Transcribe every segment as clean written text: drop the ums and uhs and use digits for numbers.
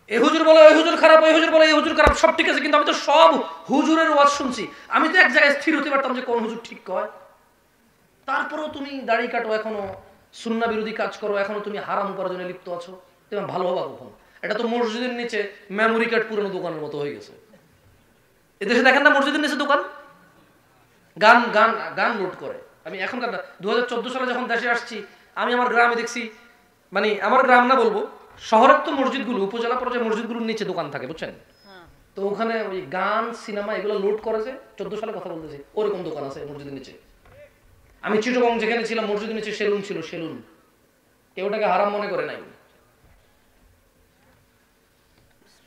এই হুজুর বলে ওই হুজুর খারাপ, ওই হুজুর বলে এই হুজুর খারাপ, সব ঠিক আছে, কিন্তু আমি তো সব হুজুরের ওয়াজ শুনছি, আমি তো এক জায়গায় স্থির হতে পারতাম যে কোন হুজুর ঠিক কয়। তারপরেও তুমি দাড়ি কাটো, এখনো সুন্নাহ বিরোধী কাজ করো, এখনো তুমি হারাম উপার্জনে লিপ্ত আছো, তুমি ভালো হবা কখন? এটা তো মসজিদের নিচে মেমোরি কার্ড পুরনো দোকানের মতো হয়ে গেছে। এদেশে দেখেন না মসজিদের নিচে দোকান, গান গান গান লোড করে। আমি এখনকার 2014 সালে যখন দেশে আসছি, আমি আমার গ্রামে দেখছি, মানে আমার গ্রাম না বলবো, শহরের তো মসজিদগুলো, উপজেলা পর্যায়ে মসজিদগুলোর নিচে দোকান থাকে, বুঝছেন? তো ওখানে ওই গান সিনেমা এগুলো লোড করেছে, 14 সালে কথা বলতেছি, ওরকম দোকান আছে মসজিদের নিচে। আমি চিটগং যেখানে ছিলাম, মসজিদের নিচে সেলুন ছিল, সেলুন। কেউ ওটাকে হারাম মনে করে নাই।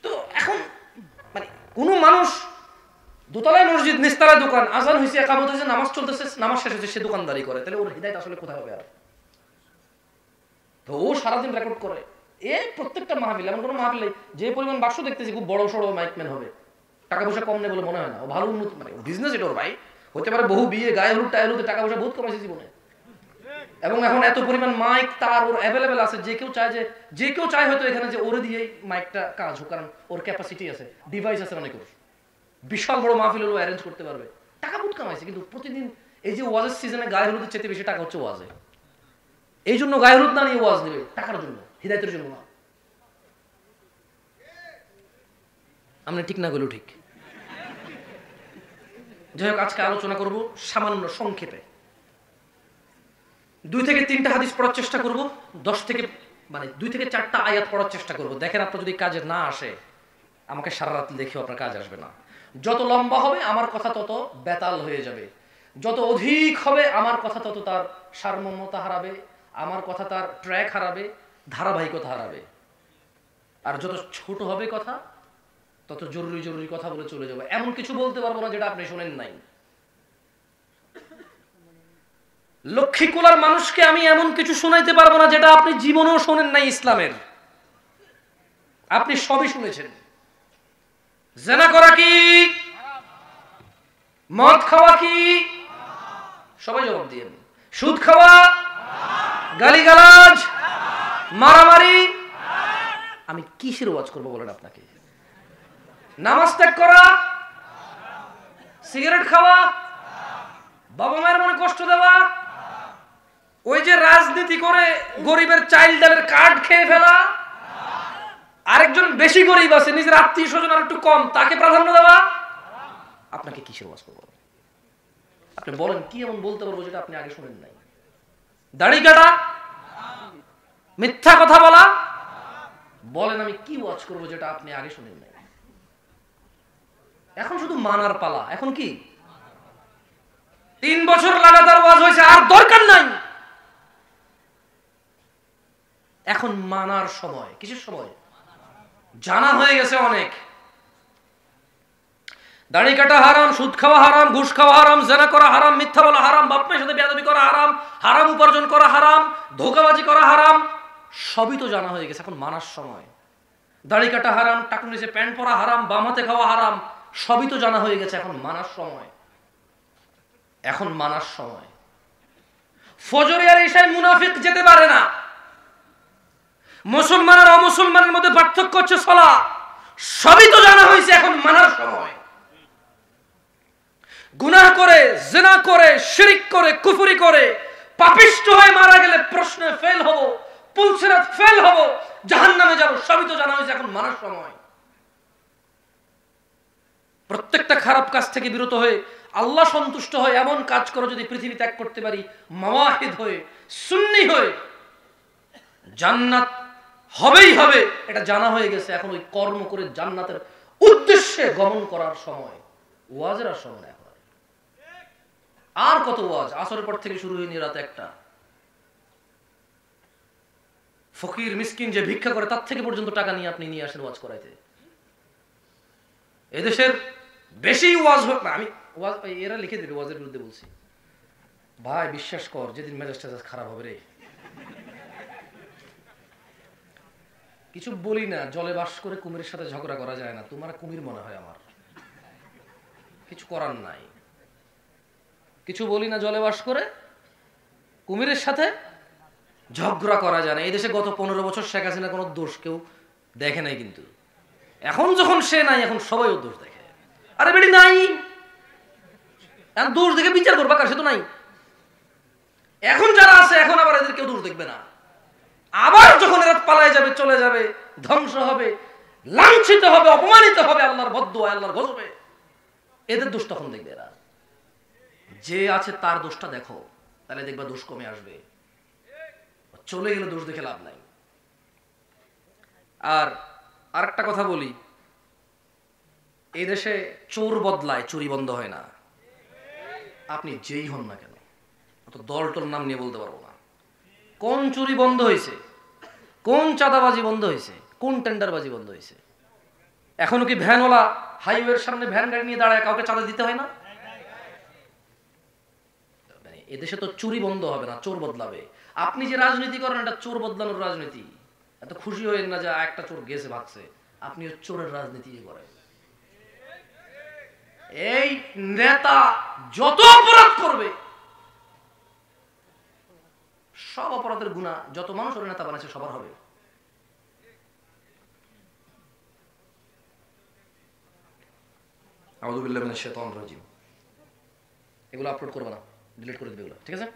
তো এখন মানে কোনো মানুষ দোতলায় মসজিদ, নিচতলায় দোকান, আজান হয়েছে, একামত হয়েছে, নামাজ চলতেছে, নামাজ শেষ হয়েছে, সে দোকানদারি করে, তাহলে ওর হিদায়াত আসলে কোথায় হবে? আর তো ও সারাদিন রেকর্ড করে, প্রত্যেকটা মাহফিল, এমন কোনো মাহফিল নেই যে পরিমাণ বাক্স দেখতেছি খুব বড় সড়ো মাইকম্যান হবে, টাকা পয়সা কম নেই বলে মনে হয় না। ও ভালো উন্নত, মানে বিজনেস এটা ওর ভাই, হতে পারে বহু বিয়ে, গায়ে হলুদ টায়ে হলুদে টাকা পয়সা বহুত কমাইছে জীবনে। এবং এখন এত পরিমাণ মাইক তার ওর অ্যাভেলেবেল আছে, যে কেউ চায় হয়তো এখানে যে ওরে দিয়ে মাইকটা কাজ হোক, কারণ ওর ক্যাপাসিটি আছে, ডিভাইস আছে অনেক, ওর বিশাল বড় মাহফিল হলো অ্যারেঞ্জ করতে পারবে, টাকা বহুত কামাইছে। কিন্তু প্রতিদিন এই যে ওয়াজের সিজনে গায়ে হলুদের চেয়ে বেশি টাকা হচ্ছে ওয়াজে। এই জন্য গায়ে হলুদ না নিয়ে ওয়াজ নেবে, টাকার জন্য, হিদায়তের জন্য না। আমরা ঠিক না গেলেও ঠিক। যাই হোক, আজকে আলোচনা করব সামান্য সংক্ষেপে 2 থেকে 3টা হাদিস পড়ার চেষ্টা করব, 2 থেকে 4টা আয়াত পড়ার চেষ্টা করব। দেখেন আপনার যদি কাজে না আসে, আমাকে সারা রাত দেখেও আপনার কাজ আসবে না। যত লম্বা হবে আমার কথা তত বেতাল হয়ে যাবে, যত অধিক হবে আমার কথা তত তার সারমর্মতা হারাবে, আমার কথা তার ট্র্যাক হারাবে, ধারাবাহিকতা হারাবে। আর যত ছোট হবে কথা, তত জরুরি জরুরি কথা বলে চলে যাবে। এমন কিছু বলতে পারবো না যেটা আপনি শোনেন নাই। লক্ষ্মীকুলার মানুষকে আমি এমন কিছু শোনাইতে পারবো না যেটা আপনি জীবনেও শোনেন নাই ইসলামের। আপনি সবই শুনেছেন। জেনা করা কি, মদ খাওয়া কি, সবাই জবাব দিয়েন। সুদ খাওয়া, গালিগালাজ, মারামারি, আমি কিসের ওয়াজ করবো বলেন আপনাকে? নামাজ ত্যাগ করা, সিগারেট খাওয়া, বাবা মায়ের মনে কষ্ট দেওয়া, ওই যে রাজনীতি করে গরিবের চাইল্ড ডালের কার্ড খেয়ে ফেলা, আরেকজন বেশি গরিব আছে, নিজের আত্মীয় স্বজন আর একটু কম, তাকে প্রাধান্য দেওয়া, আপনাকে কিসের ওয়াজ করবো? আপনি বলেন কি এমন বলতে পারবো যেটা আপনি আগে শুনেন নাই? দাড়ি কাটা, মিথ্যা কথা বলা, বলেন আমি কি ওয়াজ করবো যেটা আপনি আগে শুনেন নাই? এখন শুধু মানার পালা। এখন কি 3 বছর লাগাতার ওয়াজ হয়েছে, আর দরকার নাই। এখন মানার সময়। কিসের সময়? জানা হয়ে গেছে অনেক। দাড়ি কাটা হারাম, সুদ খাওয়া হারাম, ঘুষ খাওয়া হারাম, জেনা করা হারাম, মিথ্যা বলা হারাম, বাপ মায়ের সাথে বেয়াদবি করা হারাম, হারাম উপার্জন করা হারাম, ধোঁকাবাজি করা হারাম, সবই তো জানা হয়ে গেছে। এখন মানার সময়। দাড়ি কাটা হারাম, টাকুর নিচে প্যান্ট পরা হারাম, বাম হাতে খাওয়া হারাম, সবই তো জানা হয়ে গেছে। এখন মানার সময়। এখন মানার সময়। ফজরে আর ইশায় মুনাফিক যেতে পারে না। মুসলমান আর অমুসলমানের মধ্যে পার্থক্য হচ্ছে সালাত। সবই তো জানা হয়েছে। এখন মানার সময়। গুনাহ করে, জিনা করে, শিরক করে, কুফরি করে পাপিষ্ঠ হয়ে মারা গেলে প্রশ্নে ফেল হব, পুলসিরাত ফেল হব, জাহান্নামে যাব, সবই তো জানা হয়েছে। এখন মানার সময়। প্রত্যেকটা খারাপ কাজ থেকে বিরত হয়ে আল্লাহ সন্তুষ্ট হয়ে এমন কাজ করো যদি পৃথিবী ত্যাগ করতে পারি, মুওয়াহিদ হয়ে, সুন্নি হয়ে, জান্নাত হবেই হবে, এটা জানা হয়ে গেছে। এখন ওই কর্ম করে জান্নাতের উদ্দেশ্যে গমন করার সময়। ওয়াজের আর সময় এখন আর কত ওয়াজ? আসরের পর থেকে শুরু হয়নি রাত 1টা। ফকির মিসকিন যে ভিক্ষা করে তার থেকে পর্যন্ত টাকা নিয়ে আপনি নিয়ে আসেন ওয়াজ করাইতে। এদেশের বেশি ওয়াজ হোক না, আমি ওয়াজ এরা লিখে দেবে ওয়াজের বিরুদ্ধে বলছি। ভাই বিশ্বাস কর, যেদিন মেজাজ টেজাজ খারাপ হবে রে, কিছু বলি না, জলে বাস করে কুমিরের সাথে ঝগড়া করা যায় না। তোমার কুমির মনে হয় আমার, কিছু করার নাই। কিছু বলি না, জলে বাস করে কুমিরের সাথে ঝগড়া করা যায় না। এই দেশে গত 15 বছর শেখ হাসিনা কোনো দোষ কেউ দেখে নাই, কিন্তু এখন যখন সে নাই, এখন সবাই ওর দোষ দেখে। আরে বেটি নাই, দোষ দেখে বিচার করবা কার? সে তো নাই। এখন যারা আছে, এখন আবার এদের কেউ দোষ দেখবে না। আবার যখন এরা পালায় যাবে, চলে যাবে, ধ্বংস হবে, লাঞ্ছিত হবে, অপমানিত হবে আল্লাহর বদদুয়া, আল্লাহর গজবে, এদের দোষ তখন দেখবে এরা। যে আছে তার দোষটা দেখো, তাহলে দেখবা দোষ কমে আসবে। চলে গেলে দোষ দেখে লাভ নাই। আর আরেকটা কথা বলি, এই দেশে চোর বদলায়, চুরি বন্ধ হয় না। আপনি যেই হন না কেন, অত দল টল নাম নিয়ে বলতে পারবো না কোন চুরি বন্ধ হয়েছে, কোন চাঁদাবাজি বন্ধ হয়েছে, কোন টেন্ডারবাজি বন্ধ হয়েছে। এখনো কি ভ্যানওয়ালা হাইওয়ের সামনে ভ্যান গাড়ি নিয়ে দাঁড়ায় কাউকে চাঁদা দিতে হয় না? এদেশে তো চুরি বন্ধ হবে না, চোর বদলাবে। আপনি যে রাজনীতি করেন, এটা চোর বদলানোর রাজনীতি। এত খুশি হয়েন না যে একটা চোর গেছে ভাগছে, আপনি চোরের রাজনীতি করেন। এই নেতা যত অপরাধ করবে, সব অপরাধের গুনাহ যত মানুষ ওর নেতা বানাচ্ছে সবার হবে। আউযু বিল্লাহি মিনাশ শাইতানির রাজিম। এগুলো আপলোড করবে না, ডিলিট করে দিবে এগুলো, ঠিক আছে?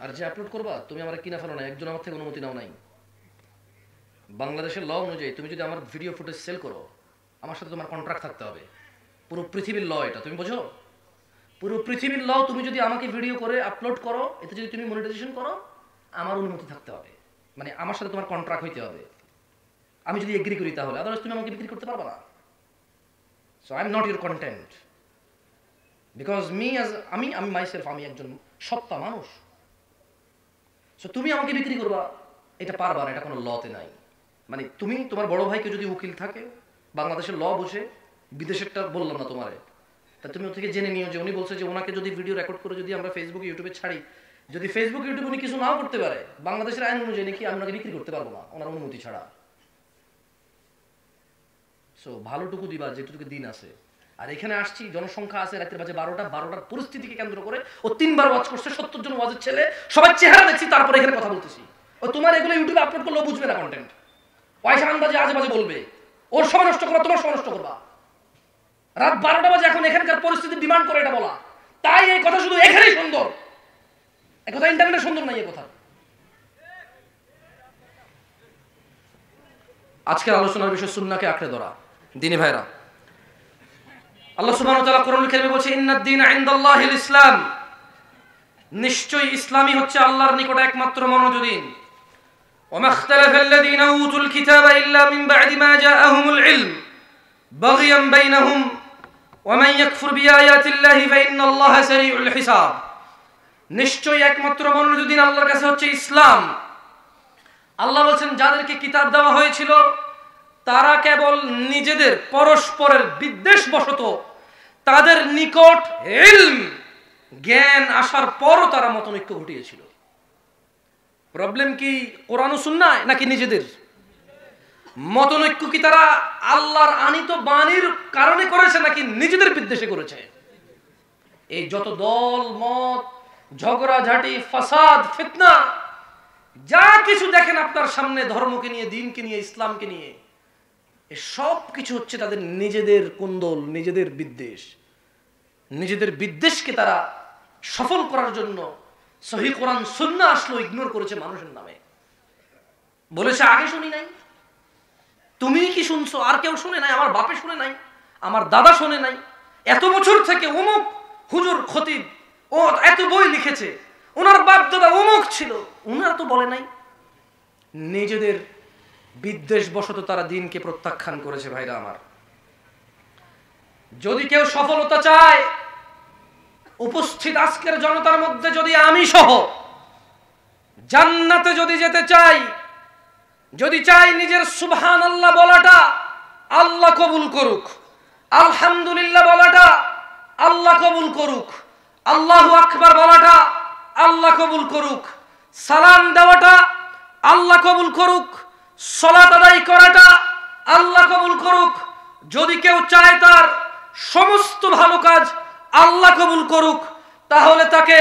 আর যে আপলোড করবা, তুমি আমার কিনা ফেলো না, একজন আমার থেকে অনুমতি নাও নাই। বাংলাদেশের ল অনুযায়ী তুমি যদি আমার ভিডিও ফুটেজ সেল করো, আমার সাথে তোমার কন্ট্রাক্ট থাকতে হবে। পুরো পৃথিবীর ল এটা, তুমি বোঝো? পুরো পৃথিবীর ল, তুমি যদি আমাকে ভিডিও করে আপলোড করো, এতে যদি তুমি মনিটাইজেশন করো, আমার অনুমতি থাকতে হবে। মানে আমার সাথে তোমার কন্ট্রাক্ট হইতে হবে। আমি যদি এগ্রি করি তাহলে, আদারওয়াইজ তুমি আমাকে বিক্রি করতে পারবে না। So I am not your content, because me as আমি মাইসেলফ, আমি একজন সত্তা মানুষ। সো তুমি আমাকে বিক্রি করবা, এটা পারবা না, এটা কোনো লতে নাই। মানে তুমি তোমার বড় ভাইকে যদি উকিল থাকে, বাংলাদেশের ল বুঝে, বিদেশেরটা বললাম না তোমারে, তা তুমি ওর থেকে জেনে নিও যে উনি বলছে যে ওনাকে যদি ভিডিও রেকর্ড করে যদি আমরা ফেসবুক ইউটিউবে ছাড়ি, যদি ফেসবুক ইউটিউবে উনি কিছু নাও করতে পারে, বাংলাদেশের আইন অনুযায়ী নাকি আমি ওনাকে বিক্রি করতে পারবো না ওনার অনুমতি ছাড়া। সো ভালোটুকু দিবা যেটুকু দিন আছে। আর এখানে আসছি, জনসংখ্যা আছে রাতের বাজে 12টার পরিস্থিতিকে কেন্দ্র করে ও 3বার ওয়াজ করছে, 70 জন ওয়াজের ছেলে, সবাই চেহারা দেখছি, তারপরে এখানে কথা বলতেছি। ও তোমার এগুলো ইউটিউবে আপলোড করলেও বুঝবে না কন্টেন্ট, পয়সা আন্দাজে আজে বাজে বলবে। ওর সময় নষ্ট করবা, তোমার সময় নষ্ট করবা। রাত 12টা বাজে এখন এখানকার পরিস্থিতি ডিমান্ড করে এটা বলা, তাই এই কথা শুধু এখানেই সুন্দর, এই কথা ইন্টারনেটে সুন্দর নাই। এই কথা আজকের আলোচনার বিষয় সুন্নাহকে আঁকড়ে ধরা। দিনী ভাইরা, আল্লাহ সুবহানাহু ওয়া তাআলা কোরআনুল কারীমে বলেছে, ইন্নাদ দীনা ইনদাল্লাহিল ইসলাম, নিশ্চয়ই ইসলামই হচ্ছে আল্লাহর নিকট একমাত্র মনোনীত। ওয়া মাখতালাফাল্লাযীনা উতুল কিতাবা ইল্লা মিন বা'দি মা জাআহুমুল ইলম বাগিয়ান বাইনাহুম ওয়া মান ইয়াকফুর বিআয়াতিল্লাহি ফাইন্নাল্লাহা সারিউল হিসাব। নিশ্চয়ই একমাত্র মনোনীত দিন আল্লাহর কাছে হচ্ছে ইসলাম। আল্লাহ বলেন, যাদেরকে কিতাব দেওয়া হয়েছিল তারা কেবল নিজেদের পরস্পরের বিদ্বেষবশত তাদের নিকট ইলম জ্ঞান আসার পরও তারা মতনৈক্য ঘটিয়েছিল। প্রবলেম কি কোরআন ও সুন্নাহ নাকি নিজেদের মতনৈক্য? কি তারা আল্লাহর আনিত বাণীর কারণে করেছে নাকি নিজেদের বিদ্বেষে করেছে? এই যত দল মত, ঝগড়াঝাটি, ফাসাদ, ফিতনা যা কিছু দেখেন আপনার সামনে, ধর্মকে নিয়ে, দ্বীনকে নিয়ে, ইসলামকে নিয়ে, এই সব কিছু হচ্ছে তাদের নিজেদের কুন্দল, নিজেদের বিদ্বেষ। নিজেদের বিদ্বেষকে তারা সফল করার জন্য সহিহ কোরআন সুন্নাহ আসলো ইগনোর করেছে মানুষের নামে। বলেছে আগে শুনি নাই, তুমি কি শুনছো? আর কেউ শুনে নাই, আমার বাপে শুনে নাই, আমার দাদা শুনে নাই, এত বছর থেকে অমুক হুজুর খতিব ও এত বই লিখেছে, ওনার বাপ দাদা অমুক ছিল, ওনারা তো বলে নাই। নিজেদের বিদ্বেষ বশত তারা দ্বীনকে প্রত্যাখ্যান করেছে। ভাইরা আমার, যদি কেউ সফলতা চায়, উপস্থিত আজকের জনতার মধ্যে যদি আমি সহ জান্নাতে যদি যেতে চাই, যদি চাই নিজের সুবহানাল্লাহ বলাটা আল্লাহ কবুল করুক, আলহামদুলিল্লাহ বলাটা আল্লাহ কবুল করুক, আল্লাহু আকবার বলাটা আল্লাহ কবুল করুক, সালাম দেওয়াটা আল্লাহ কবুল করুক, সালাত আদায় করাটা আল্লাহ কবুল করুক, যদি কেউ চায় তার সমস্ত ভালো কাজ আল্লাহ কবুল করুক, তাহলে তাকে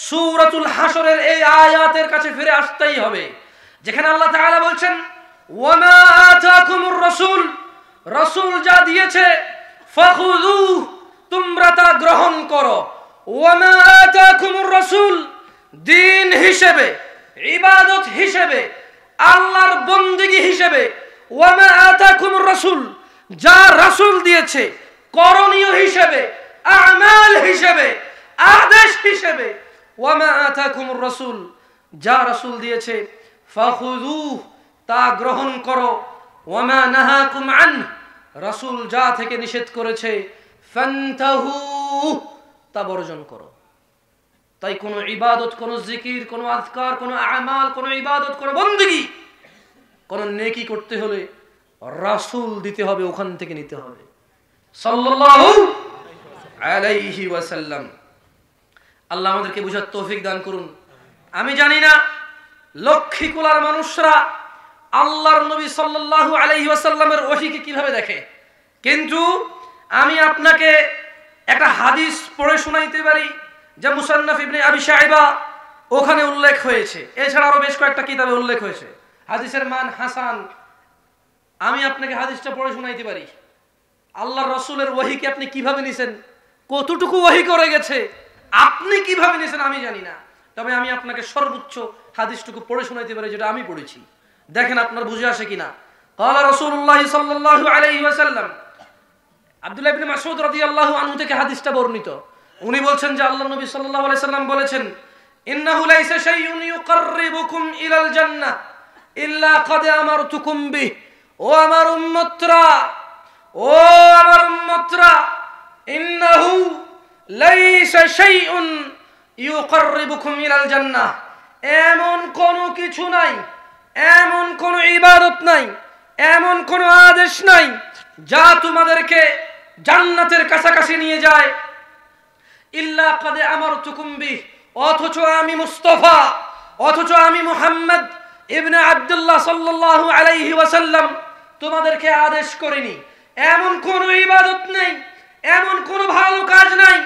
সূরাতুল হাসরের এই আয়াতের কাছে ফিরে আসতেই হবে। যেখানে আল্লাহ তাআলা বলছেন ওয়ামা আতাকুমুর রাসূল, রাসূল যা দিয়েছে ফাখুযুহু, তোমরা তা গ্রহণ করো। ওয়ামা আতাকুমুর রাসূল, দ্বীন হিসেবে, ইবাদত হিসেবে, আল্লাহর বন্দেগী হিসেবে। ওয়ামা আতাকুমুর রাসূল, যা রাসূল দিয়েছে করণীয় হিসেবে, আমাল হিসেবে, আদেশ হিসেবে। ওয়ামা আতাকুমুর রাসূল, যা রাসূল দিয়েছে ফাখুযুহু, তা গ্রহণ করো। ওয়ামা নাহাকুম আন, রাসূল যা থেকে নিষেধ করেছে ফান্তাহু, তা বর্জন করো। তাই কোনো ইবাদত, কোনো জিকির, কোনো আযকার, কোনো আমাল, কোনো ইবাদত, কোনো বন্দেগী, কোনো নেকি করতে হলে রাসূল দিতে হবে, ওখান থেকে নিতে হবে সাল্লাল্লাহু আলাইহি ওয়াসাল্লাম। আল্লাহ আমাদেরকে বুঝার তৌফিক দান করুন। আমি জানি না লক্ষ্মীকুলার মানুষরা আল্লাহর নবী সাল্লাল্লাহু আলাইহি ওয়াসাল্লামের ওহীকে কিভাবে দেখে, কিন্তু আমি আপনাকে একটা হাদিস পড়ে শোনাইতে পারি যা মুসান্নাফ ইবনে আবি শাইবা ওখানে উল্লেখ হয়েছে, এছাড়া আরো বেশ কয়েকটা কিতাবে উল্লেখ হয়েছে। হাদিসের মান হাসান। আমি আপনাকে হাদিসটা পড়ে শোনাইতে পারি। আল্লাহর রাসূলের ওহীকে আপনি কিভাবে নিছেন, কতটুকু ওহী করে গেছে, আপনি কিভাবে নিছেন আমি জানি না, তবে আমি আপনাকে সর্বোচ্চ হাদিসটুকু পড়ে শোনাইতে পারি যেটা আমি পড়েছি। দেখেন আপনার বুঝে আসে কিনা। ক্বালা রাসূলুল্লাহ সাল্লাল্লাহু আলাইহি ওয়াসাল্লাম, আব্দুল্লাহ ইবনে মাসউদ রাদিয়াল্লাহু আনহু থেকে হাদিসটা বর্ণিত। উনি বলছেন যে আল্লাহর নবী সাল্লাল্লাহু আলাইহি সাল্লাম বলেছেন, ইন্নাহু লাইসা শাইউন ইউকাররিবুকুম ইলাল জান্নাহ ইল্লা ক্বাদ আমারতুকুম বিহি। ও আমার উম্মতরা, ও আমার উম্মতরা, ইন্নাহু লাইসা শাইউন ইউকাররিবুকুম ইলাল জান্নাহ, এমন কোনো কিছু নাই, এমন কোনো ইবাদত নাই, এমন কোনো আদেশ নাই যা তোমাদেরকে জান্নাতের কাছাকাছি নিয়ে যায়। ইল্লা ক্বাদ আমারতুকুম বিহি, অথচ আমি মুস্তাফা, অথচ আমি মুহাম্মদ ইবনে আব্দুল্লাহ সাল্লাল্লাহু আলাইহি ওয়াসাল্লাম তোমাদেরকে আদেশ করিনি। এমন কোন ইবাদত নেই, এমন কোন ভালো কাজ নাই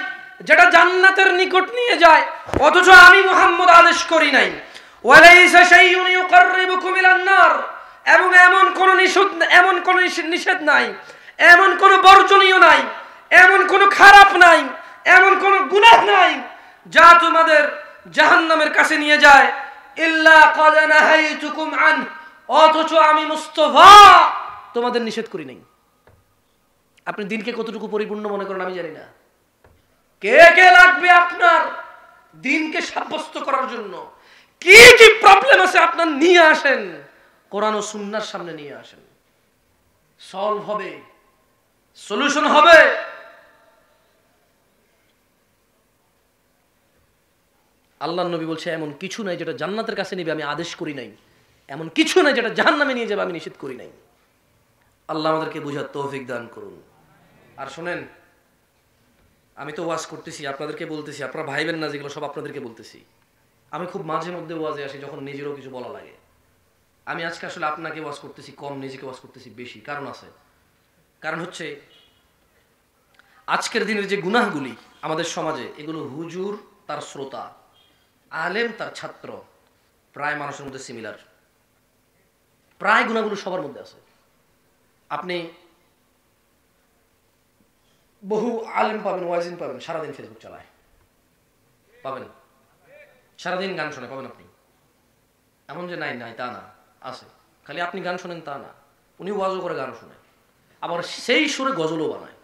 যেটা জান্নাতের নিকট নিয়ে যায়, অথচ আমি মুহাম্মদ আদেশ করি নাই। ওয়ালাইসা শাইউন ইউকাররিবুকুম ইলান নার, এবং এমন কোন নিষেধ নাই, এমন কোন বর্জনীয় নাই, এমন কোন খারাপ নাই, এমন কোন গুনাহ নাই যা তোমাদের জাহান্নামের কাছে নিয়ে যায়। ইল্লা ক্বাদ নাহাইতুকুম আন, অথচ আমি মুস্তাফা তোমাদের নিষেধ করি নাই। আপনি দিনকে কতটুকু পরিপূর্ণ মনে করেন আমি জানি না। কে কে লাগবে আপনার দিনকে সাব্যস্ত করার জন্য? কি কি প্রবলেম আছে আপনার নিয়ে আসেন, কোরআন ও সুন্নাহর সামনে নিয়ে আসেন, সলভ হবে, সলিউশন হবে। আল্লাহর নবী বলছে এমন কিছু নাই যেটা জান্নাতের কাছে নিবে আমি আদেশ করি নাই, এমন কিছু নাই যেটা জাহান্নামে নিয়ে যাবে আমি নিষেধ করি নাই। আল্লাহ আমাদেরকে বুঝার তৌফিক দান করুন। আর শুনেন, আমি তো ওয়াজ করতেছি, আপনাদেরকে বলতেছি, আপনারা ভাইবেন না যেগুলো সব আপনাদেরকে বলতেছি। আমি খুব মাঝে মধ্যে ওয়াজে আসি যখন নিজেরও কিছু বলা লাগে। আমি আজকে আসলে আপনাকে ওয়াজ করতেছি কম, নিজেকে ওয়াজ করতেছি বেশি। কারণ আছে, কারণ হচ্ছে আজকের দিনের যে গুনাহগুলি আমাদের সমাজে, এগুলো হুজুর তার শ্রোতা, আলেম তার ছাত্র, প্রায় মানুষের মধ্যে সিমিলার। প্রায় গুনাহগুলো সবার মধ্যে আছে। আপনি বহু আলেম পাবেন, ওয়াজিন পাবেন, সারাদিন ফেসবুক চালায় পাবেন, সারাদিন গান শোনে পাবেন আপনি। এমন যে নাই নাই তা না, আছে। খালি আপনি গান শোনেন তা না, উনি ওয়াজও করে গানও শোনে, আবার সেই সুরে গজলও বানায়।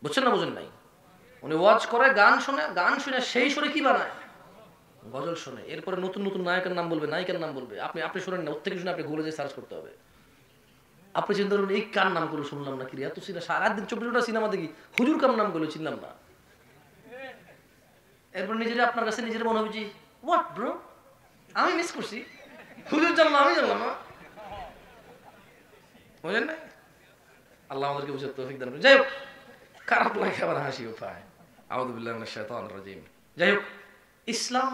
বুঝছেন না বুঝেন নাই? উনি ওয়াজ করে, গান শোনে, গান শুনে সেই সুরে কি বানায়? গজল শোনে। এরপরে নতুন নতুন নায়কের নাম বলবে, নায়িকার নাম বলবে। আপনি শোনেন না, ওর থেকে শুনে আপনি গুগলে যে সার্চ করতে হবে। আপনি চিন্তা করবেন এই কার নাম গুলো শুনলাম না, কি এত সিনেমা, সারাদিন 24 ঘন্টা সিনেমা দেখি, হুজুর কার নাম গুলো চিনলাম না। এরপর নিজের আপনার কাছে নিজের মনে হবে যে হোয়াট ব্রো, আমি মিস করছি, হুজুর জানলাম আমি জানলাম না। বুঝলেন না? আল্লাহ আমাদেরকে বুঝার তৌফিক দান করুন। যাই হোক, খারাপ লাগে আবার হাসিও পায়। আউযু বিল্লাহি মিনাশ শাইতানির রাজিম। যাই হোক, ইসলাম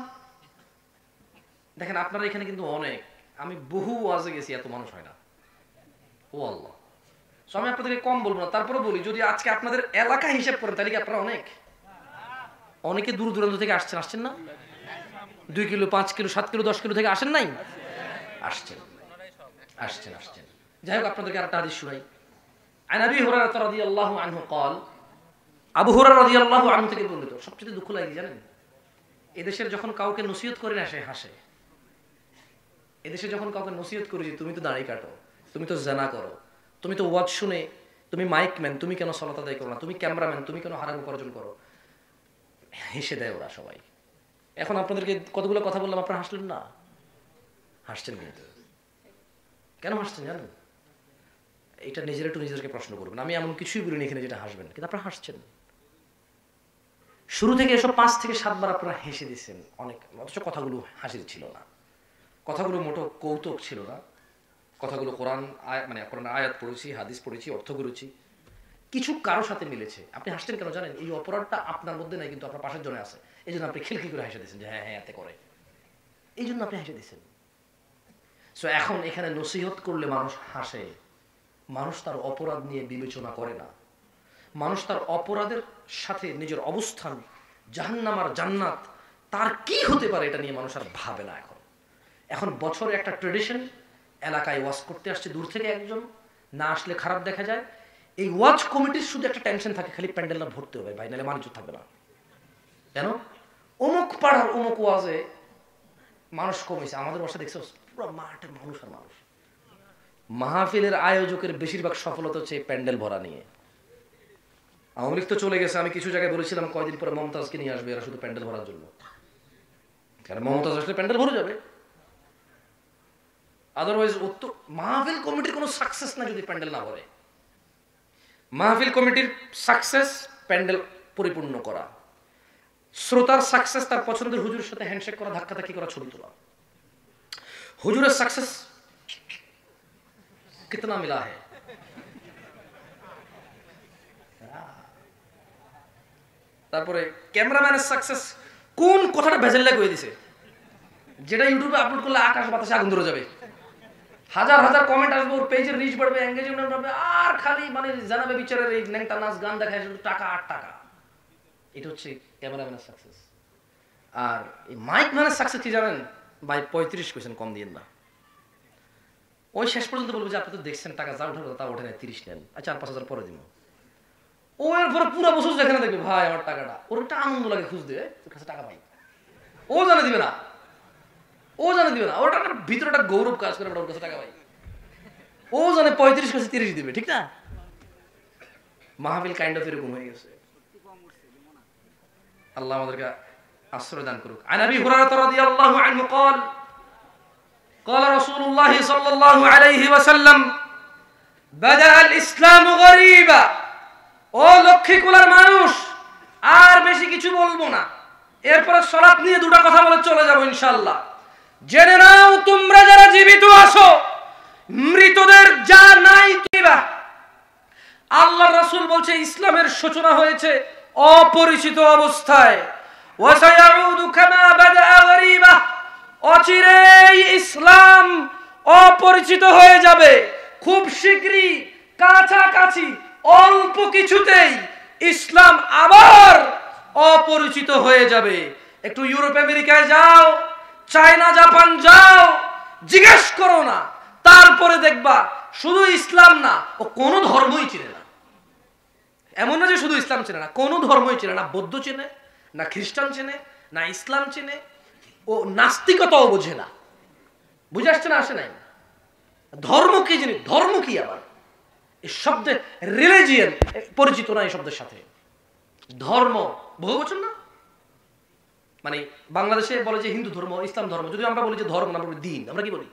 দেখেন আপনারা এখানে কিন্তু অনেক, আমি বহু ওয়াজে গেছি, এত মানুষ হয় না। ও আল্লাহ, আমি আপনাদেরকে কম বলবো না, তারপরে বলি, যদি আজকে আপনাদের এলাকা হিসেব করেন তাহলে কি আপনারা অনেকে দূর দূরান্ত থেকে আসছেন না? 2 কিলো, 5 কিলো, 7 কিলো, 10 কিলো থেকে আসেন নাই? আসছেন আসছেন আসছেন। যাই হোক, আপনাদেরকে আরেকটা হাদিস শুনাই। আন আবি হুরায়রা রাদিয়াল্লাহু আনহু قال, আবু হুরায়রা রাদিয়াল্লাহু আনহু থেকে বর্ণিত। সবচেয়ে দুঃখ লাগে জানেন, এদেশের যখন কাউকে নসিহত করি না সে হাসে। এদেশে যখন কাউকে নসিহত করি তুমি তো দাড়ি কাটো, তুমি তো জানা করো, তুমি তো ওয়াজ শুনে, তুমি মাইকম্যান, তুমি কেন সালাত আদায় করো না, তুমি ক্যামেরাম্যান, তুমি কেন হারাম উপার্জন করো, হেসে দেয় ওরা সবাই। এখন আপনাদেরকে কতগুলো কথা বললাম, আপনারা হাসলেন না? হাসছেন কিন্তু কেন হাসছেন জানেন? এটা নিজের একটু নিজেদেরকে প্রশ্ন করবেন। আমি এমন কিছুই বলিনি এখানে যেটা হাসবেন, কিন্তু আপনারা হাসছেন। শুরু থেকে এসব 5 থেকে 7 বার আপনারা হেসে দিচ্ছেন অনেক, অথচ কথাগুলো হাসির ছিল না, কথাগুলো মোটো কৌতুক ছিল না, কথাগুলো কোরআন মানে কোরআন আয়াত পড়েছি, হাদিস পড়েছি, অর্থ করেছি, কিছু কারোর সাথে মিলেছে। আপনি হাসছেন কেন জানেন? এই অপরাধটা আপনার মধ্যে নাই, কিন্তু আপনার পাশের জনে আছে। এই জন্য আপনি খিলখিল করে হেসে দিচ্ছেন যে হ্যাঁ হ্যাঁ এতে করে, এই জন্য আপনি হেসে দিচ্ছেন। সো এখন এখানে নসিহত করলে মানুষ হাসে, মানুষ তার অপরাধ নিয়ে বিবেচনা করে না। মানুষ তার অপরাধের সাথে নিজের অবস্থান, জাহান্নাম আর জান্নাত তার কি হতে পারে এটা নিয়ে মানুষ আর ভাবে না। এখন বছরে একটা ট্রেডিশন, এলাকায় ওয়াজ করতে আসছে দূর থেকে একজন, না আসলে খারাপ দেখা যায়। এই ওয়াজ কমিটির শুধু একটা টেনশন থাকে, খালি প্যান্ডেলটা ভর্তি হবে ভাই, নাহলে মানুষ থাকবে না। কেন? অমুক পাড়ার অমুক ওয়াজে মানুষ কমেছে, আমাদের বাসা দেখছো পুরো মাঠে মানুষ আর মানুষ। মাহফিলের আয়োজকের বেশিরভাগ সফলতা হচ্ছে প্যান্ডেল ভরা নিয়ে। আওয়ামী লীগ তো চলে গেছে, আমি কিছু জায়গায় বলেছিলাম কয়দিন পরে মমতাজকে নিয়ে আসবে এরা শুধু প্যান্ডেল ভরার জন্য, কারণ মমতাজ আসলে প্যান্ডেল ভরে যাবে। আদারওয়াইজ মাহফিল কমিটির কোনো সাকসেস না যদি প্যান্ডেল না ভরে। মাহফিল কমিটির সাকসেস প্যান্ডেল পরিপূর্ণ করা, শ্রোতার সাকসেস তার পছন্দের হুজুরের সাথে হ্যান্ডশেক করা, ধাক্কাধাক্কি করা, ছবি তোলা। হুজুরের সাকসেস কিতনা মিলা है, তারপরে ক্যামেরাম্যানের সাকসেস কোন কথাটা ভেজাল্লা করে দিছে, যেটা ইউটিউবে আপলোড করলে আকাশ বাতাসে আগুন ধরে যাবে, হাজার হাজার কমেন্ট আসবে, ওর পেজের রিচ বাড়বে, এঙ্গেজমেন্ট বাড়বে, আর খালি মানে জানাবে বিচারের এই ন্যাংটা নাচ গান দেখায় শুধু টাকা আর টাকা। এটা হচ্ছে ক্যামেরাম্যানের সাকসেস। আর এই মাইক ম্যানের সাকসেস কি জানেন ভাই? 35 কোয়েশ্চেন কম দিয়ে না, ওই শেষ পর্যন্ত বলবো যে আপনি তো দেখছেন টাকা যা উঠার কথা তা ওঠে না, 30 নেন, আচ্ছা 4-5 হাজার পরে দিব। ও এরপরে পুরো বছর যেখানে দেখবে ভাই আমার টাকাটা, ওর একটা আনন্দ লাগে খুঁজ দেবে ওর কাছে টাকা পাই, ও জানে দিবে না, ও জানে দিবে না, ওটা ভিতরে একটা গৌরব কাজ করে ওর কাছে টাকা পাই, ও জানে 35 কাছে 30 দিবে, ঠিক না? মাহফিল কাইন্ড অফ এরকম হয়ে গেছে। আল্লাহ আমাদেরকে আশ্রয় দান করুক। আন আবি হুরায়রা রাদিয়াল্লাহু আনহু قال قال رسول الله صلى الله عليه وسلم بدأ الإسلام غريبا। ও লক্ষ্মীকুলার মানুষ, আর বেশি কিছু বলবো না, এরপরে সালাত নিয়ে দুটো কথা বলে চলে যাব ইনশাআল্লাহ। জেনে নাও তোমরা যারা জীবিত আছো, মৃতদের যা নাই কিবা। আল্লাহর রাসূল বলছে ইসলামের সূচনা হয়েছে অপরিচিত অবস্থায়, ওয়াসায়াউদু কামা বাদা গরীবা, অচিরেই ইসলাম অপরিচিত হয়ে যাবে, খুব শীঘ্রই কাছাকাছি অল্প কিছুতেই ইসলাম আবার অপরিচিত হয়ে যাবে। একটু ইউরোপ আমেরিকায় যাও, চায়না জাপান যাও, জিজ্ঞেস করো না, তারপরে দেখবা শুধু ইসলাম না, ও কোনো ধর্মই চিনে না। এমন না যে শুধু ইসলাম চেনে না, কোনো ধর্মই চেনে না। বৌদ্ধ চেনে না, খ্রিস্টান চেনে না, ইসলাম চেনে, ও নাস্তিকতাও বোঝে না। বুঝে আসছে না? আসে নাই? ধর্ম কি জিনিস? ধর্ম কি আবার? এই শব্দে রিলিজিয়ন পরিচিত না এই শব্দের সাথে। ধর্ম বহুবচন না, মানে বাংলাদেশে বলে যে হিন্দু ধর্ম, ইসলাম ধর্ম। যদি আমরা বলি যে ধর্ম, আমরা বলি দিন, আমরা কি বলি?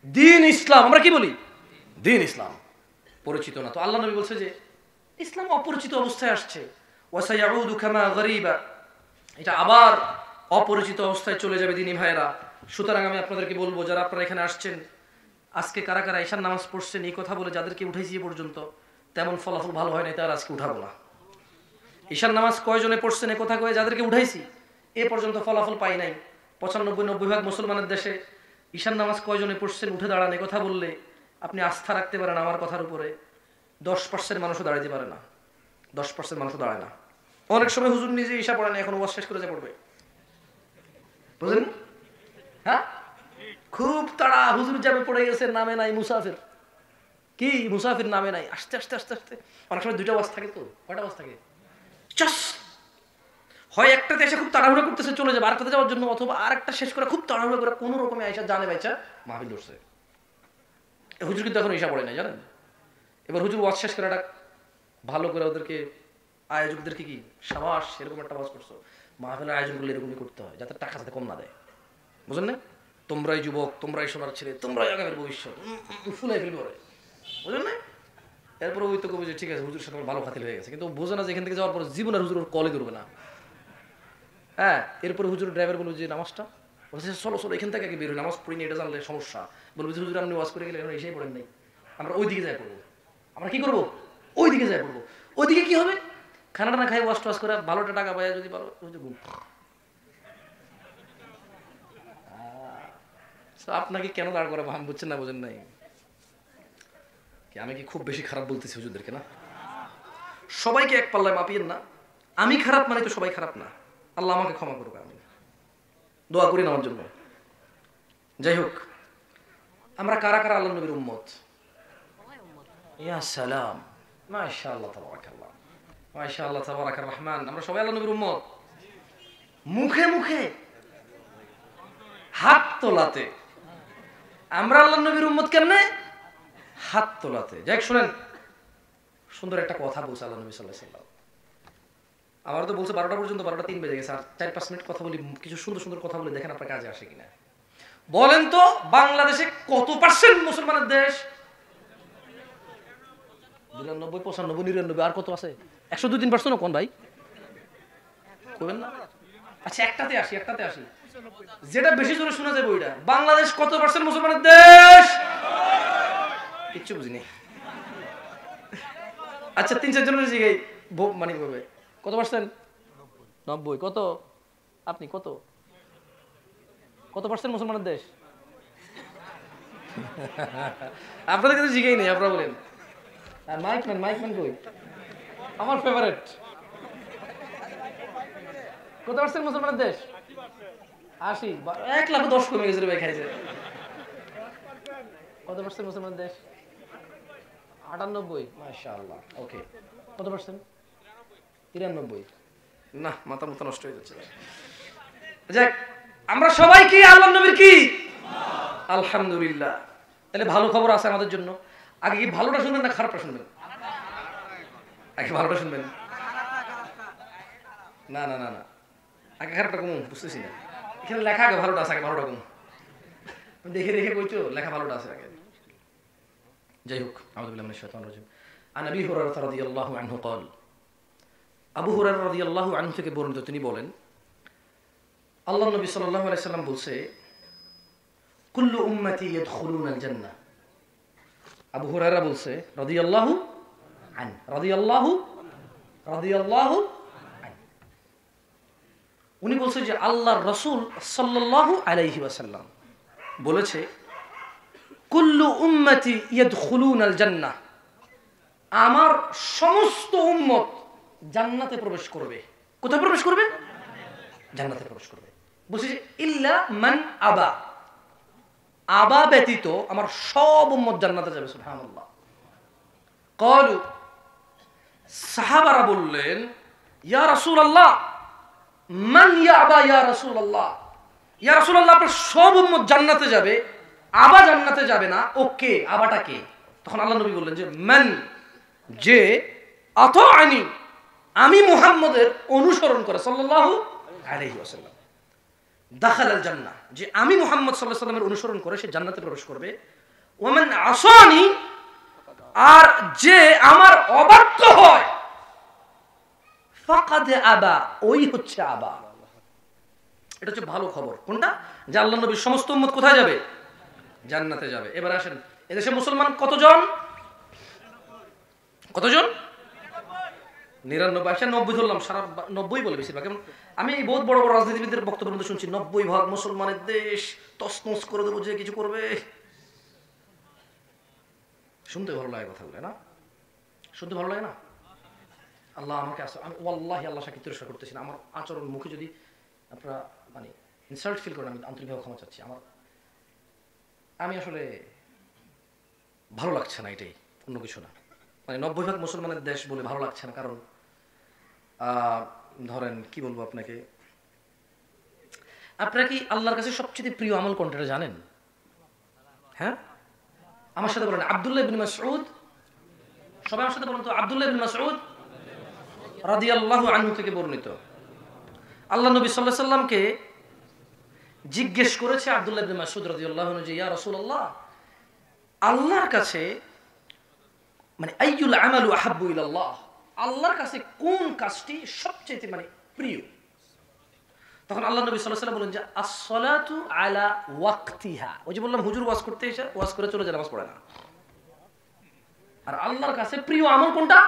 দিন ইসলাম। আমরা কি বলি? দিন ইসলাম। পরিচিত না। তো আল্লাহ নবী বলছে যে ইসলাম অপরিচিত অবস্থায় আসছে, ওয়াসায়াউদু কামা গরীবা, এটা আবার অপরিচিত অবস্থায় চলে যাবে দিনী ভাইরা। সুতরাং আমি আপনাদেরকে বলবো, যারা আপনারা এখানে আসছেন, আজকে কারা কারা ঈশার নামাজ পড়ছেন, এই কথা বলে যাদেরকে উঠাইছি এ পর্যন্ত তেমন ফলাফল ভালো হয় না, তার আজকে উঠাবো না। ঈশার নামাজ কয়জনে পড়ছেন এ কথা কয়ে যাদেরকে উঠাইছি এ পর্যন্ত ফলাফল পাই নাই। 95-90% মুসলমানের দেশে ঈশার নামাজ কয়জনে পড়ছেন উঠে দাঁড়ান এ কথা বললে আপনি আস্থা রাখতে পারেন আমার কথার উপরে। 10% মানুষও দাঁড়াইতে পারে না, 10% মানুষও দাঁড়ায় না। অনেক সময় হুজুর নিজে ঈশা পড়ে না, এখন ওয়াজ শেষ করে যা পড়বে, বুঝলেন? হ্যাঁ, খুব তাড়া, হুজুর যাবে পড়ে গেছে, নামে নাই মুসাফির। কি মুসাফির নামে নাই, আস্তে আস্তে আস্তে আস্তে। অনেক সময় দুইটা বাস থাকে, তো কয়টা বাস থাকে, চাস হয় একটাতে এসে খুব তাড়াহুড়ো করতেছে চলে যাবে আরেকটাতে যাওয়ার জন্য, অথবা আরেকটা শেষ করে খুব তাড়াহুড়ো করে কোনো রকমে আইসা জানে বাইচা মাহফিল ধরছে। হুজুর কিন্তু এখন ঈশা পড়ে নাই জানেন। এবার হুজুর ওয়াজ শেষ করে একটা ভালো করে ওদেরকে আয়োজকদেরকে কি সাবাস এরকম একটা ওয়াজ করছো, মাহফিলের আয়োজন করলে এরকমই করতে হয় যাতে টাকা যাতে কম না দেয়, বুঝলেন না? তোমরাই যুবক, তোমরাই সোনার ছেলে, তোমরাই আগামীর ভবিষ্যৎ, ফুলাই ফেলবে ওরে, বুঝলেন না? এরপরে ওই তো কবে যে ঠিক আছে হুজুর সাথে ভালো খাতির হয়ে গেছে, কিন্তু বোঝে না যে এখান থেকে যাওয়ার পর জীবনের হুজুর ওর কলে করবে না। হ্যাঁ, এরপরে হুজুর ড্রাইভার বলবো যে নামাজটা বলছে চলো চলো এখান থেকে আগে বের হই, নামাজ পড়িনি এটা জানলে সমস্যা। বলবো যে হুজুর আপনি ওয়াজ করে গেলে এখন এসেই পড়েন নাই, আমরা ওই দিকে যাই পড়বো। আমরা কি করবো, ওই দিকে যাই পড়বো। ওইদিকে কি হবে, খানাটা না খাই ওয়াশ টাশ করে ভালোটা টাকা পায় যদি ভালো ঘুম। আপনাকে কেন দাঁড় করে ভাম বুঝছেন না, বোঝেন নাই কি আমি কি খুব বেশি খারাপ বলতেছি হুজুরদেরকে? না, সবাইকে এক পাল্লায় মাপিয়েন না। আমি খারাপ মানে তো সবাই খারাপ না, আল্লাহ আমাকে ক্ষমা করবে, আমি দোয়া করি আমার জন্য। যাই হোক, আমরা কারা কারা আল্লাহ নবীর উম্মত? ইয়া সালাম, মাশাআল্লাহ তাবারাকাল্লাহ, মাশাআল্লাহ তাবারাকার রহমান। আমরা সবাই আল্লাহ নবীর উম্মত। মুখে মুখে হাত তোলাতে আমরা আল্লাহ নবীর উম্মত কেমনে? হাত তোলাতে। যাই শুনেন, সুন্দর একটা কথা বলছে আল্লাহ নবী সাল্লাল্লাহু আলাইহি ওয়াসাল্লাম। আমার তো বলছে 12টা পর্যন্ত, 12টা 3 বেজে গেছে, আর 4-5 মিনিট কথা বলি, কিছু সুন্দর সুন্দর কথা বলি, দেখেন আপনার কাজে আসে কিনা। বলেন তো বাংলাদেশে কত পার্সেন্ট মুসলমানের দেশ? 92, 95, 99, আর কত আছে? 102-3% কোন ভাই কইবেন না? আচ্ছা একটাতে আসি, যেটা বেশি জোরে শোনা যায় ওইটা। বাংলাদেশ কত পার্সেন্ট মুসলমানের দেশ? কিচ্ছু বুঝিনি। আচ্ছা 3-4 জনের জিগাই মানে ভাবে কত পার্সেন্ট? 90। কত? আপনি কত পার্সেন্ট মুসলমানের দেশ? আপনাদের কিন্তু জিগাই নেই, আপনারা বলেন। আর মাইকম্যান কই? আমার ফেভারিট। কত পার্সেন্ট মুসলমানের দেশ? 80। 1,10,000 কমে গেছে রে ভাই, খাইছে। কত পার্সেন্ট মুসলমানের দেশ? 98। মাশাআল্লাহ, ওকে। কত পার্সেন্ট? 93। না, মাথা নষ্ট হয়ে যাচ্ছে। যাক, আমরা সবাই কি আল্লাহর নবীর কি? আলহামদুলিল্লাহ। তাহলে ভালো খবর আছে আমাদের জন্য। আগে কি ভালোটা শুনবেন না খারাপটা শুনবেন? আগে ভালোটা শুনবেন। না না না না, আগে খারাপটা কম বুঝতেছি না। এখানে লেখা আগে ভালোটা আছে, আগে ভালোটা কম। দেখে দেখে বইতো লেখা ভালোটা আছে আগে। যাই হোক, আউযু বিল্লাহি মিনাশ শাইতানির রাজিম। আন আবি হুরায়রা রাদিয়াল্লাহু আনহু قال, আবু হুরায়রা রাদিয়াল্লাহু আনহু থেকে বর্ণিত, তিনি বলেন আল্লাহর নবী সাল্লাল্লাহু আলাইহি সাল্লাম বলছে, কুল্লু উম্মতি ইয়াদখুলুনাল জান্নাহ। আবু হুরায়রা বলছে রাদিয়াল্লাহু আন, রাদিয়াল্লাহু আন। উনি বলছে যে আল্লাহর রাসূল সাল্লাল্লাহু আলাইহি ওয়াসাল্লাম বলেছে, কুল্লু উম্মতি ইয়াদখুলুনাল জান্নাহ, আমার সমস্ত উম্মত জান্নাতে প্রবেশ করবে। কোথায় প্রবেশ করবে? জান্নাতে প্রবেশ করবে। বলছে যে ইল্লা মান আবা, আবা ব্যতীত আমার সব উম্মত জান্নাতে যাবে। সুবহানাল্লাহ। ক্বালু, সাহাবারা বললেন, ইয়া রাসূলুল্লাহ, মান ইয়াবা ইয়া রাসূলুল্লাহ, ইয়া রাসূলুল্লাহ আপনার সব উম্মত জান্নাতে যাবে, আবা জান্নাতে যাবে না, ওকে আবাটা কে? তখন আল্লাহ নবী বললেন যে মান, যে আতাআনি, আমি মুহাম্মদের অনুসরণ করে, সাল্লাল্লাহু আলাইহি ওয়াসাল্লাম, দাখালাল জান্নাহ, যে আমি মুহাম্মদ সাল্লাল্লাহু আলাইহি ওয়াসাল্লামের অনুসরণ করে সে জান্নাতে প্রবেশ করবে। ওয়া মান আসানি, আর যে আমার অবাধ্য হয়, ফাকাদ আবা, ওই হচ্ছে আবা। এটা হচ্ছে ভালো খবর। কোনটা? যে আল্লাহর নবীর সমস্ত উম্মত কোথায় যাবে? জান্নাতে যাবে। এবার আসেন, এদেশে মুসলমান কতজন? 99। আসেন 90 ধরলাম, সারা 90 বলে বেশিরভাগ। আমি বহুত বড় বড় রাজনীতিবিদদের বক্তব্য শুনছি 90% মুসলমানের দেশ, তছনছ করে দেবো যে কিছু করবে। শুনতে ভালো লাগে কথাগুলো, না? শুনতে ভালো লাগে না? আল্লাহ আমাকে, আমি ওয়াল্লাহি আল্লাহ সাক্ষী তিরস্কার করতেছি না। আমার আচরণ মুখে যদি আপনারা মানে ইনসাল্ট ফিল করেন, আমি আন্তরিকভাবে ক্ষমা চাচ্ছি। আমার আমি আসলে ভালো লাগছে না, এটাই, অন্য কিছু না। মানে 90% মুসলমানের দেশ বলে ভালো লাগছে না, কারণ ধরেন কি বলবো আপনাকে, আপনারা কি আল্লাহর কাছে সবচেয়ে প্রিয় আমল কোনটা জানেন? হ্যাঁ, আমার সাথে বলেন। আব্দুল্লাহ ইবনে মাসউদ, সবাই আমার সাথে বলেন তো। আব্দুল্লাহ ইবনে মাসউদ রাদিয়াল্লাহু আনহু থেকে বর্ণিত, আল্লাহ নবী সাল্লাল্লাহু আলাইহি সাল্লামকে জিজ্ঞেস করেছে আব্দুল্লাহ ইবনে মাসউদ রাদিয়াল্লাহু আনহু যে, ইয়া রাসূলুল্লাহ, আল্লাহর কাছে মানে আইয়ুল আমালু আহাব্বু ইলাল্লাহ, আল্লাহর কাছে কোন কাজটি সবচেয়ে মানে প্রিয়? তখন আল্লাহ নবী সাল্লাল্লাহু আলাইহি ওয়াসাল্লাম বলেন যে as-সালাতু আলা ওয়াক্তিহা। ওই যে বললাম হুজুর ওয়াজ করতে এসে ওয়াজ করে চলে যায়, নামাজ পড়ে না। আর আল্লাহর কাছে প্রিয় আমল কোনটা?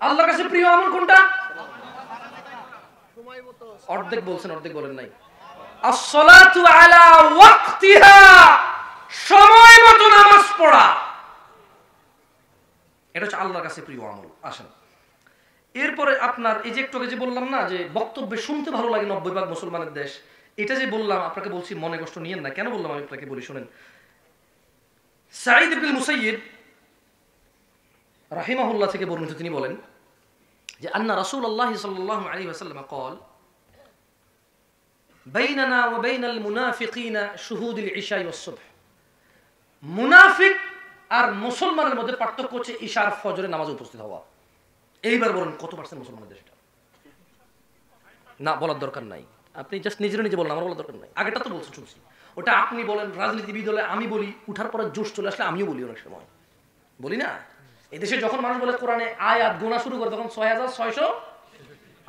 আল্লাহর কাছে প্রিয় আমল কোনটা? অর্ধেক বলছেন, অর্ধেক বলেন নাই। as-সালাতু আলা ওয়াক্তিহা, সময় মতো নামাজ পড়া, এটা হচ্ছে আল্লাহর কাছে প্রিয় আমল। আসেন এরপরে আপনার এই যে একটু আগে যে বললাম না যে বক্তব্যে শুনতে ভালো লাগে 90% মুসলমানের দেশ, এটা যে বললাম আপনাকে বলছি মনে কষ্ট নিয়েন না। কেন বললাম আমি আপনাকে বলি শুনেন। সাঈদ ইবনে মুসাইয়িব রাহিমাহুল্লাহ থেকে বর্ণিত, তিনি বলেন যে আন্না রাসূলুল্লাহ সাল্লাল্লাহু আলাইহি ওয়াসাল্লাম قال বাইনানা ওয়া বাইনাল মুনাফিকিনা শুহুদুল ইশা ওয়াস সুবহ। মুনাফিক আর মুসলমানের মধ্যে পার্থক্য হচ্ছে ইশা আর ফজরের নামাজে উপস্থিত হওয়া। এইবার বলেন কত পার্সেন্ট মুসলমানের দেশটা? না বলার দরকার নাই, আপনি জাস্ট নিজে বলেন, আমার বলার দরকার নাই। আগেটা তো বলছেন শুনছি, ওটা আপনি বলেন, রাজনীতিবিদ হলে আমি বলি, উঠার পরে জোশ চলে আসলে আমিও বলি, অনেক সময় বলি না। এই দেশে যখন মানুষ বলে কোরআনে আয়াত গোনা শুরু করে তখন 6600,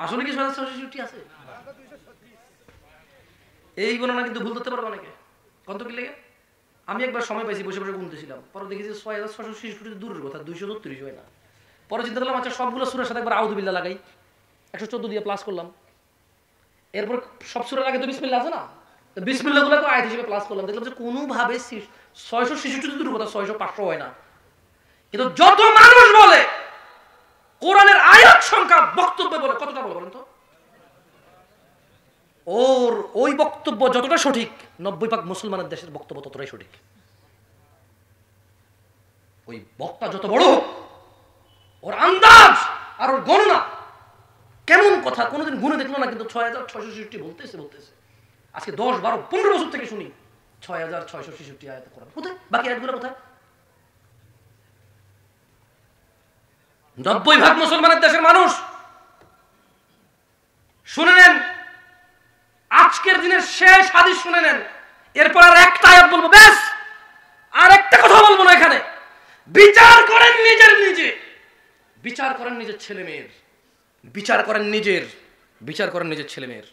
আসলে কি 6666 আছে? এই গণনা কিন্তু ভুল ধরতে পারবে অনেকে। কত কি লেগে? আমি একবার সময় পাইছি, বসে বসে গুনতেছিলাম, পরে দেখি যে 6666 দূরের কথা, 232 হয় না। পরে চিন্তা করলাম আচ্ছা সবগুলো সূরার সাথে একবার আউযু বিল্লাহ লাগাই, 114 দিয়ে প্লাস করলাম। এরপর সব সূরার আগে তো বিসমিল্লাহ আছে না, তো বিসমিল্লাহ গুলোকে আয়াত হিসেবে প্লাস করলাম। দেখলাম যে কোনোভাবে 666 দূরের কথা, 600 500 হয় না। কিন্তু যত মানুষ বলে কোরআনের আয়াত সংখ্যা বক্তব্যে বলে কতটা বলে বলেন তো? ওর ওই বক্তব্য যতটা সঠিক, 90% মুসলমানের দেশের বক্তব্য ততটাই সঠিক। ওই বক্তা যত বড় হোক, ওর আন্দাজ আর ওর গণনা কেমন কথা কোনোদিন গুনে দেখলো না, কিন্তু 6666 বলতেছে। আজকে 10 12 15 বছর থেকে শুনি 6666 আয়াত কোরআন। কোথায় বাকি আয়াতগুলো কোথায়? 90% মুসলমানের দেশের মানুষ শুনে নেন, আজকের দিনের শেষ হাদিস শুনে নেন, এরপর আর একটা আয়াত বলবো, ব্যাস আর একটা কথা বলবো না। এখানে বিচার করেন নিজে, বিচার করেন নিজের ছেলে মেয়ের, বিচার করেন নিজের ছেলে মেয়ের।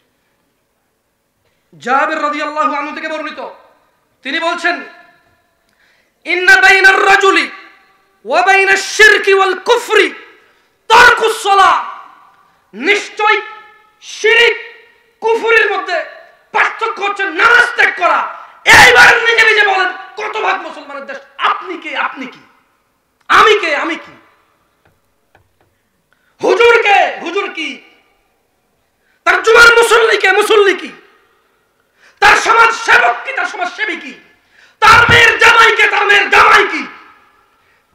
জাবের রাদিয়াল্লাহু আনহু থেকে বর্ণিত, তিনি বলছেন ইন্না বাইনার রাজুলি ওয়া বাইনাশ শিরকি ওয়াল কুফরি তারকুস সালাহ। নিশ্চয় শিরক কুফরের মধ্যে পার্থক্য হচ্ছে নামাজ ত্যাগ করা। এইবার নিজে বলেন কত ভাগ মুসলমানের দেশ? আপনি কি আমি কি? হুজুর কি? তার জুমার মুসল্লি কি? তার সমাজ সেবক কি? তার সমাজ সেবী কি? তার মেয়ের জামাই কি?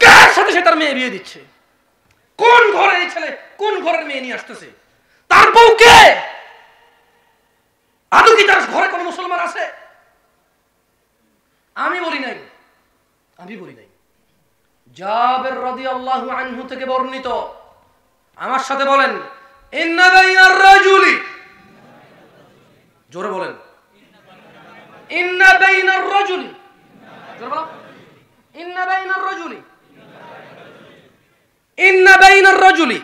কার সাথে সে তার মেয়ে বিয়ে দিচ্ছে? কোন ঘরে এই ছেলে কোন ঘরের মেয়ে নিয়ে আসতেছে? তার বউ কে? আদৌ কি তার ঘরে কোনো মুসলমান আছে? আমি বলি নাই। জাবের রাদিয়াল্লাহু আনহু থেকে বর্ণিত, আমার সাথে বলেন ইন্না বাইনার রাজুলি, জোরে বলেন ইন্না বাইনার রাজুলি, জোরে বলো ইন্না বাইনার রাজুলি,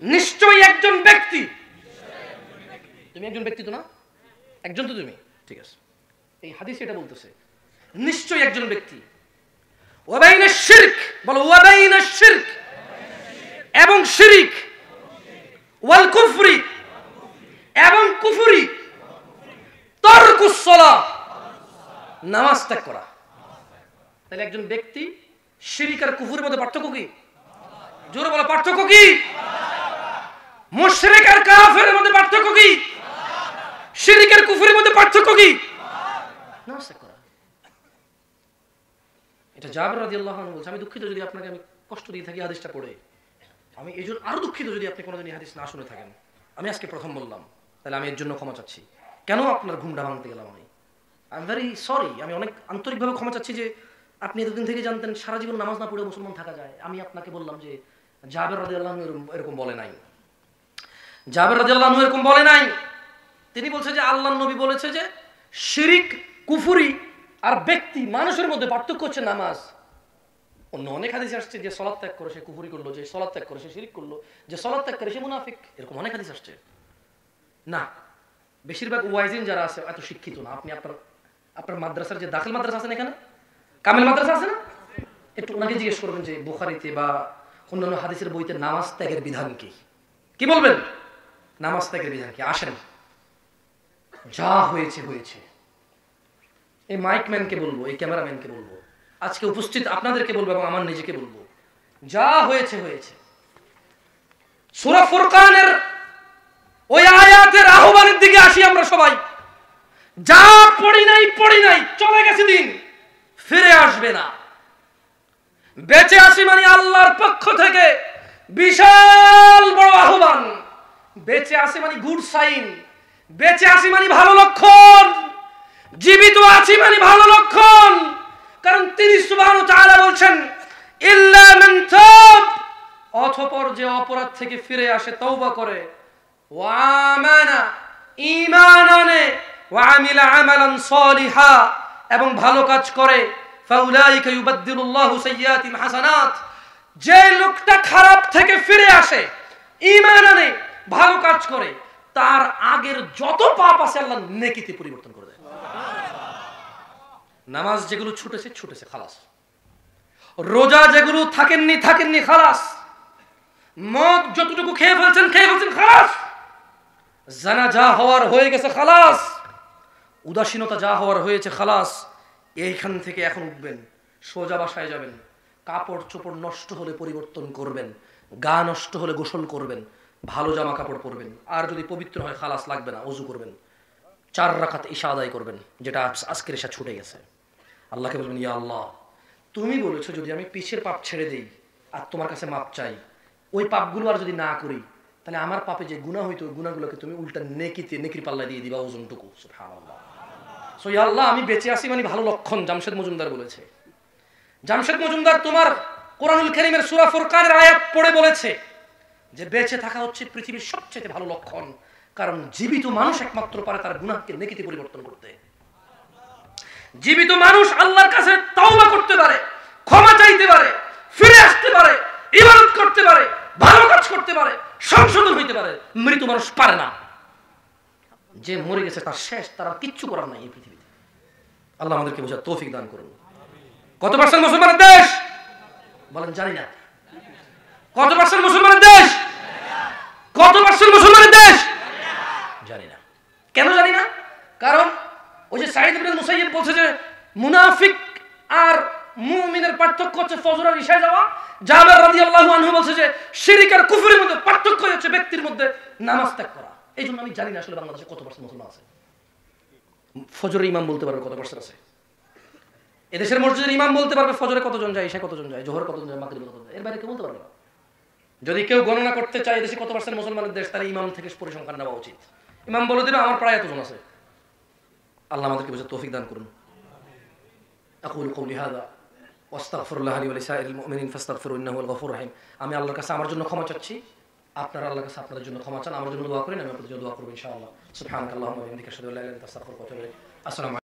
নিশ্চয়ই একজন ব্যক্তি। তুমি একজন ব্যক্তি তো না? একজন তো তুমি, ঠিক আছে। এই হাদিস এটা বলতেছে নিশ্চয়ই একজন ব্যক্তি। ওয়া বাইনাশ শিরক, বলো ওয়া বাইনাশ শিরক, এবং শিরিক, ওয়াল কুফরি, এবং কুফরি, তারকুস সালাহ, নামাজ ত্যাগ করা। তাহলে একজন ব্যক্তি শিরিক আর কুফরের মধ্যে পার্থক্য কি? জোরে বলো পার্থক্য কি? মুশরিক আর কাফেরের মধ্যে পার্থক্য কি? শিরিক আর কুফরের মধ্যে পার্থক্য কি? নামাজ ত্যাগ করা। এটা জাবের রাদিয়াল্লাহু আনহু বলছে, আমি দুঃখিত যদি আপনাকে আমি কষ্ট দিয়ে থাকি হাদিসটা পড়ে, আমি এই জন্য আরো দুঃখিত যদি আপনি কোনোদিন হাদিস না শুনে থাকেন। আমি আজকে প্রথম বললাম, তাহলে আমি এর জন্য ক্ষমা চাচ্ছি। কেন আপনার ঘুমটা ভাঙতে গেলাম আমি? I am very sorry. আমি অনেক আন্তরিকভাবে ক্ষমা চাচ্ছি যে আপনি এতদিন থেকে জানতেন সারা জীবন নামাজ না পড়ে মুসলমান থাকা যায়। আমি আপনাকে বললাম যে জাবের রাদিয়াল্লাহু আনহু এরকম বলে নাই। জাবের রাদিয়াল্লাহু আনহু এরকম বলে নাই। তিনি বলছে যে আল্লাহর নবী বলেছে যে শিরিক, কুফরি আর ব্যক্তি মানুষের মধ্যে পার্থক্য হচ্ছে নামাজ। অন্য অনেক হাদিস আসছে যে সালাত ত্যাগ করে সে কুফরি করলো, যে সালাত ত্যাগ করে সে শিরিক করলো, যে সালাত ত্যাগ করে সে মুনাফিক, এরকম অনেক হাদিস আসছে। না, বেশিরভাগ ওয়াইজিন যারা আছে এত শিক্ষিত না। আপনি আপনার মাদ্রাসার যে দাখিল মাদ্রাসা আছেন, এখানে কামিল মাদ্রাসা আছে না, একটু ওনাকে জিজ্ঞেস করবেন যে বুখারীতে বা অন্যান্য হাদিসের বইতে নামাজ ত্যাগের বিধান কি? কি বলবেন? নামাজ ত্যাগের বিধান কি? আসেন, যা হয়েছে হয়েছে। এই মাইকম্যানকে বলবো, এই ক্যামেরাম্যানকে বলবো, আজকে উপস্থিত আপনাদেরকে বলবো এবং আমার নিজেকে বলবো, যা হয়েছে হয়েছে। সূরা ফুরকানের ওই আয়াতের আহ্বানের দিকে আসি আমরা সবাই। যা পড়ি নাই চলে গেছে দিন, ফিরে আসবে না। বেঁচে আসি মানে আল্লাহর পক্ষ থেকে বিশাল বড় আহ্বান। বেঁচে আসি মানে গুড সাইন, বেঁচে আসি মানে ভালো লক্ষণ, জীবিত আছি মানে ভালো লক্ষণ। কারণ তিনি সুবহানাহু ওয়া তাআলা বলছেন ইল্লা মান তাব, অতঃপর যে অপরাধ থেকে ফিরে আসে, তওবা করে, ওয়া আমানা, ঈমান আনে, ওয়া আমিলা আমালান সালিহা, এবং ভালো কাজ করে, ফাউলাইকা ইউবাদদিলুল্লাহু সাইয়্যাতিহিম হাসানাত। যে লোকটা খারাপ থেকে ফিরে আসে, ঈমান আনে, ভালো কাজ করে, তার আগের যত পাপ আছে আল্লাহ নেকিতে পরিবর্তন করে দেয়। নামাজ যেগুলো ছুটেছে খালাস, রোজা যেগুলো থাকেননি খালাস, মদ যতটুকু খেয়ে ফেলছেন খালাস, জানা যা হওয়ার হয়ে গেছে খালাস, উদাসীনতা যা হওয়ার হয়েছে খালাস। এইখান থেকে এখন উঠবেন, সোজা বাসায় যাবেন, কাপড় চোপড় নষ্ট হলে পরিবর্তন করবেন, গা নষ্ট হলে গোসল করবেন, ভালো জামা কাপড় পরবেন, আর যদি পবিত্র হয় খালাস লাগবে না, ওযু করবেন, 4 রাকাত ইশা আদায় করবেন, যেটা আজকের ইশা ছুটে গেছে। আল্লাহকে বলবেন, ইয়া আল্লাহ, তুমি বলেছো যদি আমি পিছের পাপ ছেড়ে দেই আর তোমার কাছে মাপ চাই, ওই পাপগুলো আর যদি না করি, তাহলে আমার পাপে যে গুনাহ হইতো ওই গুনাহগুলোকে তুমি উল্টা নেকির পাল্লা দিয়ে দিবা, ওজনটুকু। সুবহানাল্লাহ। সো ইয়া আল্লাহ, আমি বেঁচে আছি মানে ভালো লক্ষণ। জামশেদ মজুমদার বলেছে, জামশেদ মজুমদার তোমার কোরআনুল কারীমের সূরা ফুরকানের আয়াত পড়ে বলেছে যে বেঁচে থাকা হচ্ছে পৃথিবীর সবচেয়ে ভালো লক্ষণ। কারণ জীবিত মানুষ একমাত্র পারে তার গুনাহকে নেকিতে পরিবর্তন করতে। জীবিত মানুষ আল্লাহর কাছে তওবা করতে পারে, ক্ষমা চাইতে পারে, ফিরে আসতে পারে, ইবাদত করতে পারে, ভালো কাজ করতে পারে, সংশোধন হইতে পারে। মৃত মানুষ পারে না। যে মরে গেছে তার শেষ, তার আর কিচ্ছু করার নাই এই পৃথিবীতে। আল্লাহ আমাদেরকে বোঝার তৌফিক দান করুন। কত পার্সেন্ট মুসলমানের দেশ বলেন? জানি না। কত পার্সেন্ট মুসলমানের দেশ? কত পার্সেন্ট মুসলমানের দেশ? জানি না। কেন জানি না? কারণ ওই যে সাঈদ ইবনে মুসাইয়্যিব বলছে যে মুনাফিক আর মুমিনের পার্থক্য হচ্ছে ফজর আর ইশায় যাওয়া। জাবের রাদিয়াল্লাহু আনহু বলছে যে শিরক আর কুফরের মধ্যে পার্থক্য হচ্ছে ব্যক্তির মধ্যে নামাজ ত্যাগ করা। এই জন্য আমি জানি না আসলে বাংলাদেশে কত পার্সেন্ট মুসলমান আছে। ফজরের ইমাম বলতে পারবে কত পার্সেন্ট আছে? এদেশের মসজিদের ইমাম বলতে পারবে ফজরে কতজন যায়, ইশায় কতজন যায়, জোহর কতজন যায়, মাগরিবে কতজন যায়, এর বাইরে কেউ বলতে পারবে না। যদি কেউ গণনা করতে চায় এদেশে কত পার্সেন্ট মুসলমানের দেশ, তাহলে ইমাম থেকে পরিসংখ্যান নেওয়া উচিত। ইমাম বলে দেবে আমার প্রায় এতজন আছে। আল্লাহ আমাদেরকে বোঝার তৌফিক দান করুন। আকুলু কওলি হাযা ওয়াস্তাগফিরুল্লাহ লি ওয়া লিসাইরিল মুমিনিন ফাস্তাগফিরু ইন্নাহু হুয়াল গফুরুর রহিম। আমি আল্লাহর কাছে আমার জন্য ক্ষমা চাচ্ছি, আপনারা আল্লাহর কাছে আপনাদের জন্য ক্ষমা চান, আমার জন্য দোয়া করেন, আমি আপনাদের জন্য দোয়া করব ইনশাআল্লাহ। সুবহানাকাল্লাহুম্মা ওয়া বিহামদিকা আশহাদু আল্লা ইলাহা ইল্লা আনতা আস্তাগফিরুকা ওয়া আতুবু ইলাইক। আসসালামু